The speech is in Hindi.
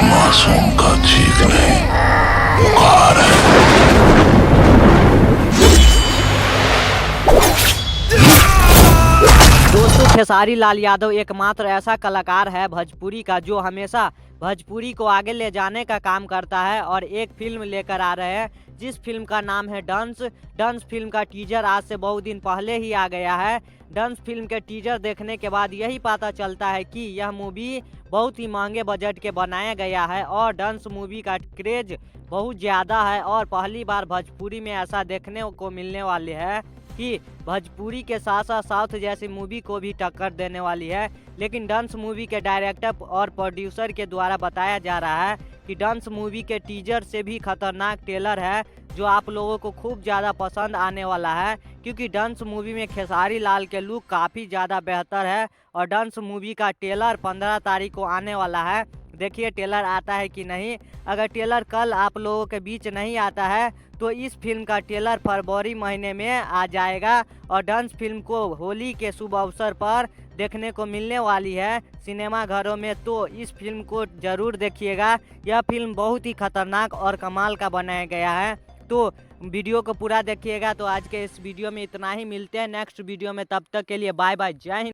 मासूम का चीख नहीं, पुकार है। दोस्तों, खेसारी लाल यादव एकमात्र ऐसा कलाकार है भोजपुरी का जो हमेशा भोजपुरी को आगे ले जाने का काम करता है और एक फिल्म लेकर आ रहे हैं जिस फिल्म का नाम है डंस। डंस फिल्म का टीजर आज से बहुत दिन पहले ही आ गया है। डंस फिल्म के टीजर देखने के बाद यही पता चलता है कि यह मूवी बहुत ही महंगे बजट के बनाया गया है और डंस मूवी का क्रेज बहुत ज़्यादा है और पहली बार भोजपुरी में ऐसा देखने को मिलने वाले है कि भोजपुरी के साथ साथ साउथ जैसी मूवी को भी टक्कर देने वाली है। लेकिन डंस मूवी के डायरेक्टर और प्रोड्यूसर के द्वारा बताया जा रहा है कि डंस मूवी के टीजर से भी खतरनाक ट्रेलर है जो आप लोगों को खूब ज़्यादा पसंद आने वाला है, क्योंकि डंस मूवी में खेसारी लाल के लुक काफ़ी ज़्यादा बेहतर है और डंस मूवी का ट्रेलर 15 तारीख को आने वाला है। देखिए ट्रेलर आता है कि नहीं। अगर ट्रेलर कल आप लोगों के बीच नहीं आता है तो इस फिल्म का ट्रेलर फरवरी महीने में आ जाएगा और डंस फिल्म को होली के शुभ अवसर पर देखने को मिलने वाली है सिनेमा घरों में। तो इस फिल्म को ज़रूर देखिएगा। यह फिल्म बहुत ही खतरनाक और कमाल का बनाया गया है। तो वीडियो को पूरा देखिएगा। तो आज के इस वीडियो में इतना ही, मिलते हैं नेक्स्ट वीडियो में। तब तक के लिए बाय बाय, जय हिंद।